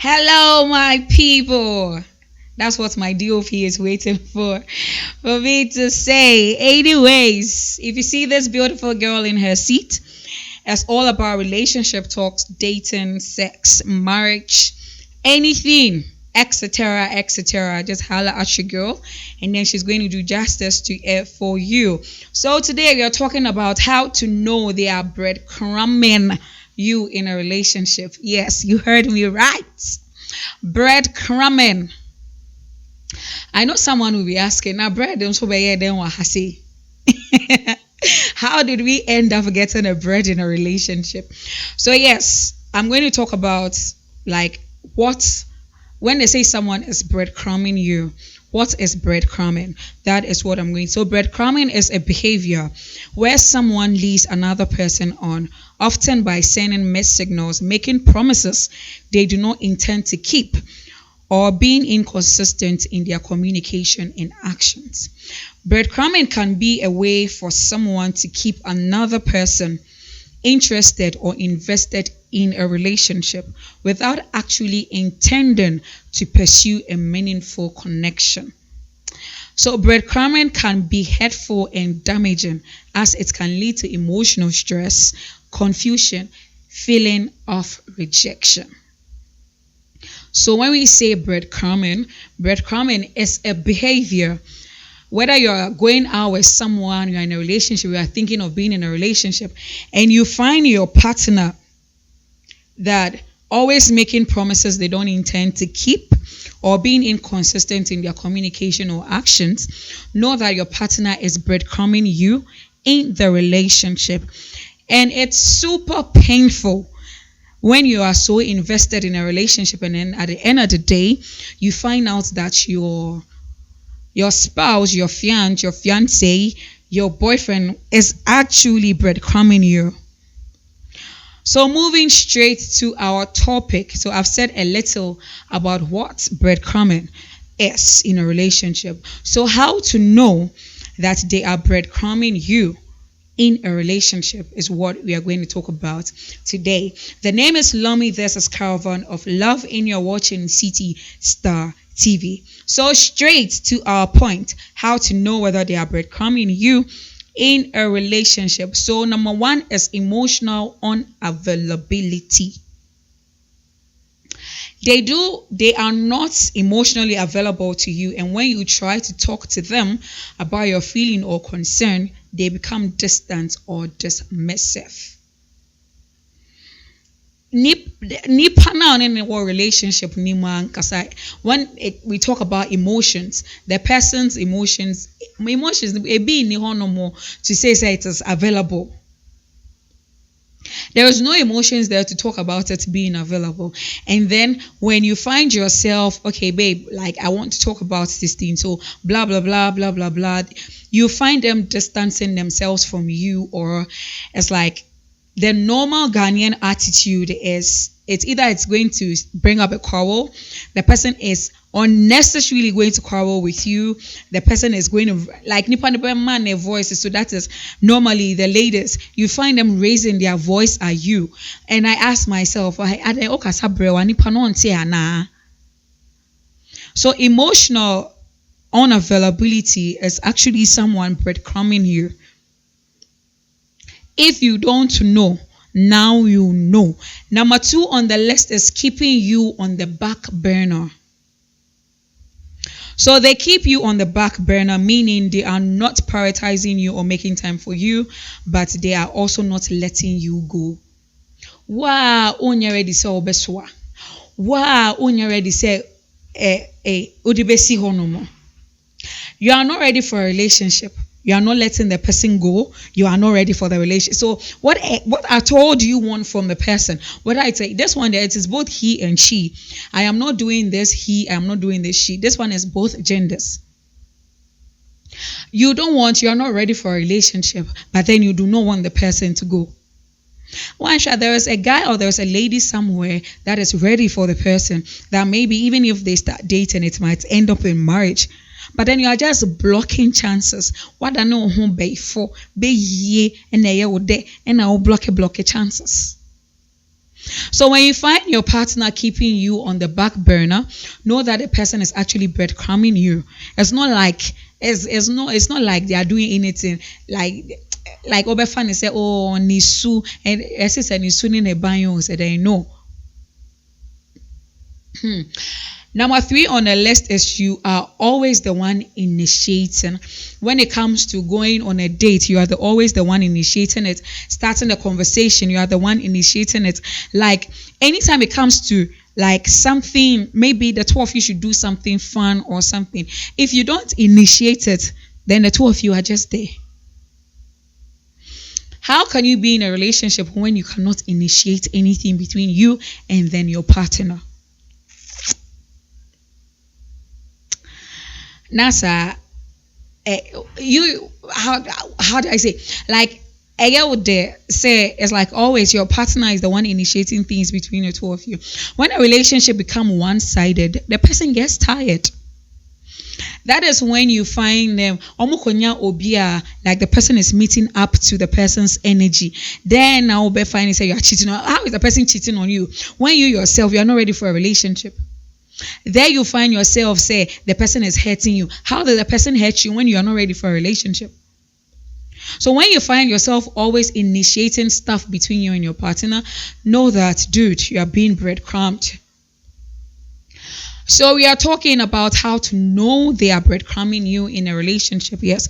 Hello, my people. That's what my DOP is waiting for me to say. Anyways, if you see this beautiful girl in her seat, it's all about relationship talks, dating, sex, marriage, anything, etc., etc. Just holla at your girl, and then she's going to do justice to it for you. So today we are talking about how to know they are breadcrumbing you in a relationship. Yes, you heard me right. Breadcrumbing. I know someone will be asking, now bread don't so bad then what I say. How did we end up getting a bread in a relationship? So yes, I'm going to talk about like what when they say someone is breadcrumbing you. What is breadcrumbing? That is what I'm going. So breadcrumbing is a behavior where someone leads another person on, often by sending mixed signals, making promises they do not intend to keep, or being inconsistent in their communication and actions. Breadcrumbing can be a way for someone to keep another person interested or invested in a relationship without actually intending to pursue a meaningful connection. So, breadcrumbing can be hurtful and damaging as it can lead to emotional stress, confusion, feeling of rejection. So when we say breadcrumbing, breadcrumbing is a behavior. Whether you're going out with someone, you're in a relationship, you are thinking of being in a relationship, and you find your partner that always making promises they don't intend to keep or being inconsistent in their communication or actions, know that your partner is breadcrumbing you in the relationship. And it's super painful when you are so invested in a relationship, and then at the end of the day you find out that your spouse, your fiance, your boyfriend is actually breadcrumbing you. So moving straight to our topic. So I've said a little about what breadcrumbing is in a relationship. So how to know that they are breadcrumbing you in a relationship is what we are going to talk about today. The name is Lomi. This is Caravan of Love, and you're watching City Star TV. So straight to our point, how to know whether they are breadcrumbing you in a relationship. So number one is emotional unavailability. They are not emotionally available to you, and when you try to talk to them about your feeling or concern, they become distant or dismissive. Nipa now in a relationship when we talk about emotions, the person's emotions it be no more to say it is available. There is no emotions there to talk about it being available. And then when you find yourself, okay, babe, like I want to talk about this thing, so blah blah blah blah blah blah, you find them distancing themselves from you, or it's like the normal Ghanaian attitude is it's going to bring up a quarrel. The person is unnecessarily going to quarrel with you. The person is going to like nipa man their voices. So that is normally the ladies. You find them raising their voice at you. And I ask myself, so emotional unavailability is actually someone breadcrumbing you. If you don't know, now you know. Number two on the list is keeping you on the back burner. So they keep you on the back burner, meaning they are not prioritizing you or making time for you, but they are also not letting you go. Wow, onye ready say obeswa. Wow, onye ready say odibesi honomo. You are not ready for a relationship. You are not letting the person go. You are not ready for the relationship. So what at all do you want from the person? Whether I say this one there, it is both he and she. I am not doing this he, I am not doing this she. This one is both genders. You are not ready for a relationship, but then you do not want the person to go. One shot, there is a guy or there is a lady somewhere that is ready for the person, that maybe even if they start dating, it might end up in marriage. But then you are just blocking chances. What I know home be for be ye and they would and I will block chances. So when you find your partner keeping you on the back burner, know that the person is actually breadcrumbing you. It's not like it's not like they are doing anything like Obefan say, oh nisu and said nisu ni ne banyo said they know. Number 3 on the list is you are always the one initiating. When it comes to going on a date, you are always the one initiating it. Starting the conversation, you are the one initiating it. Like anytime it comes to like something, maybe the two of you should do something fun or something. If you don't initiate it, then the two of you are just there. How can you be in a relationship when you cannot initiate anything between you and then your partner? NASA, you how do I say, like a girl would say it's like always your partner is the one initiating things between the two of you. When a relationship become one-sided, the person gets tired. That is when you find them like the person is meeting up to the person's energy. Then now be finding say you are cheating on. How is the person cheating on you when you yourself you are not ready for a relationship? There you find yourself say the person is hurting you. How does the person hurt you when you are not ready for a relationship? So when you find yourself always initiating stuff between you and your partner, know that, dude, you are being breadcrumbed. So we are talking about how to know they are breadcrumbing you in a relationship. Yes.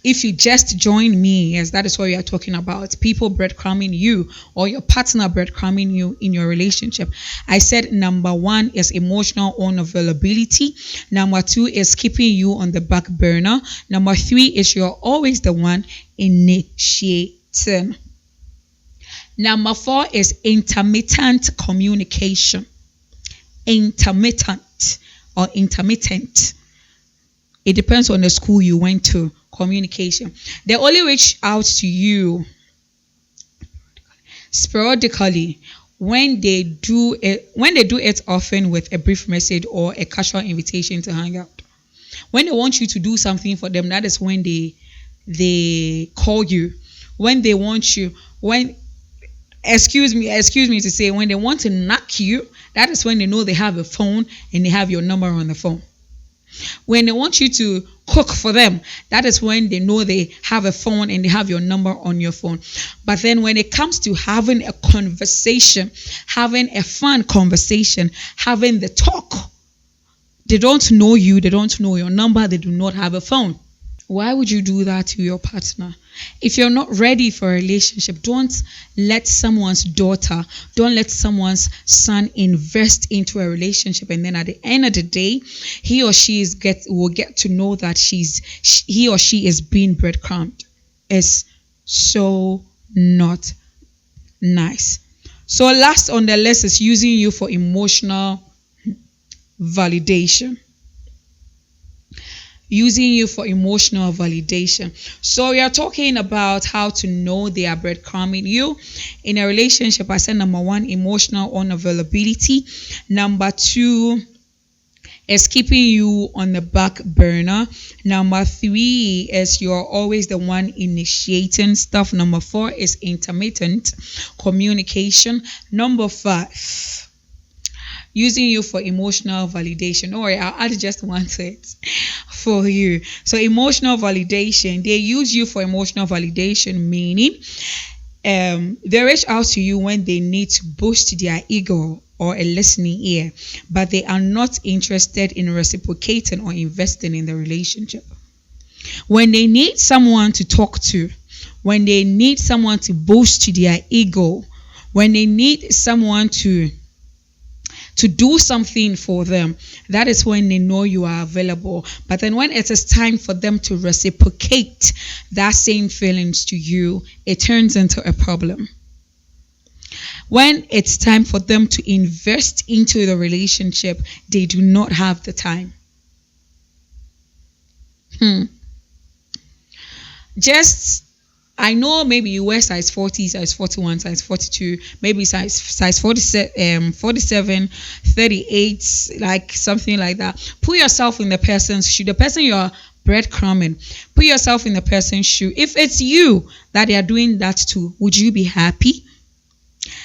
If you just join me, yes, that is what we are talking about. People breadcrumbing you or your partner breadcrumbing you in your relationship. I said number 1 is emotional unavailability. Number 2 is keeping you on the back burner. Number 3 is you're always the one initiating. Number 4 is intermittent communication. Intermittent or intermittent. It depends on the school you went to. Communication. They only reach out to you sporadically when they do it often with a brief message or a casual invitation to hang out. When they want you to do something for them, that is when they call you. When they want you, excuse me to say, when they want to knock you, that is when they know they have a phone and they have your number on the phone. When they want you to cook for them, that is when they know they have a phone and they have your number on your phone. But then when it comes to having a conversation, having a fun conversation, having the talk, they don't know you, they don't know your number, they do not have a phone. Why would you do that to your partner? If you're not ready for a relationship, don't let someone's daughter, don't let someone's son invest into a relationship, and then at the end of the day, he or she will get to know that he or she is being breadcrumbed. It's so not nice. So last on the list is using you for emotional validation. Using you for emotional validation. So we are talking about how to know they are breadcrumbing you in a relationship. I said number 1, emotional unavailability. Number 2 is keeping you on the back burner. Number 3 is you're always the one initiating stuff. Number 4 is intermittent communication. Number 5, using you for emotional validation. Don't worry, I'll add just one to it for you. So emotional validation, they use you for emotional validation, meaning they reach out to you when they need to boost their ego or a listening ear, but they are not interested in reciprocating or investing in the relationship. When they need someone to talk to, when they need someone to boost their ego, when they need someone to do something for them, that is when they know you are available. But then when it is time for them to reciprocate that same feelings to you, it turns into a problem. When it's time for them to invest into the relationship, they do not have the time. I know maybe you wear size 40, size 41, size 42, maybe size 47, 38, like something like that. Put yourself in the person's shoe. The person you're breadcrumbing, put yourself in the person's shoe. If it's you that they are doing that to, would you be happy?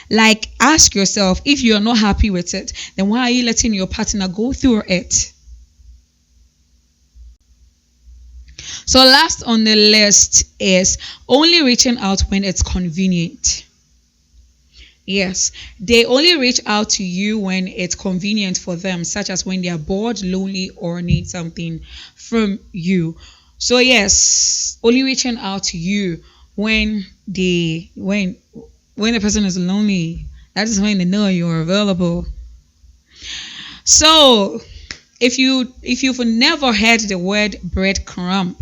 Like, ask yourself, if you're not happy with it, then why are you letting your partner go through it? So, last on the list is only reaching out when it's convenient. Yes, they only reach out to you when it's convenient for them, such as when they are bored, lonely, or need something from you. So yes, only reaching out to you when the person is lonely. That is when they know you're available. So if you've never heard the word breadcrumb,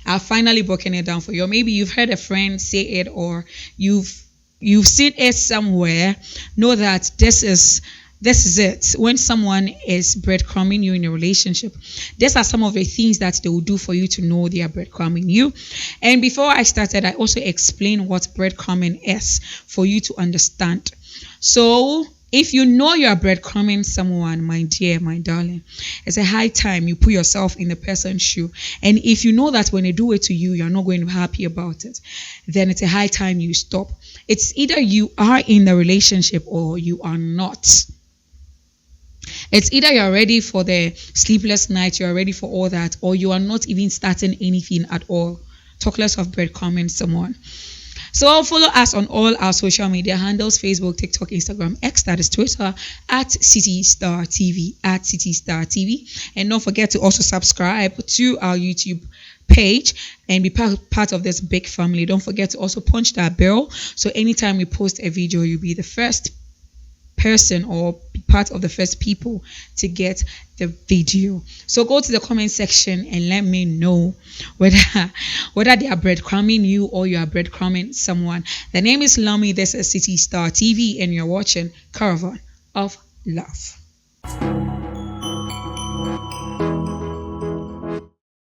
I've finally broken it down for you. Or maybe you've heard a friend say it, or you've seen it somewhere. Know that this is it. When someone is breadcrumbing you in a relationship, these are some of the things that they will do for you to know they are breadcrumbing you. And before I started, I also explained what breadcrumbing is for you to understand. So if you know you are breadcrumbing someone, my dear, my darling, it's a high time you put yourself in the person's shoe. And if you know that when they do it to you, you're not going to be happy about it, then it's a high time you stop. It's either you are in the relationship or you are not. It's either you're ready for the sleepless night, you're ready for all that, or you are not even starting anything at all. Talk less of breadcrumbing someone. So follow us on all our social media handles: Facebook, TikTok, Instagram, X, that is Twitter, at City Star TV, at City Star TV. And don't forget to also subscribe to our YouTube page and be part of this big family. Don't forget to also punch that bell, so anytime we post a video, you'll be the first person or part of the first people to get the video. So go to the comment section and let me know whether they are breadcrumbing you or you are breadcrumbing someone. The name is Lami. This is City Star TV, and you're watching Caravan of Love.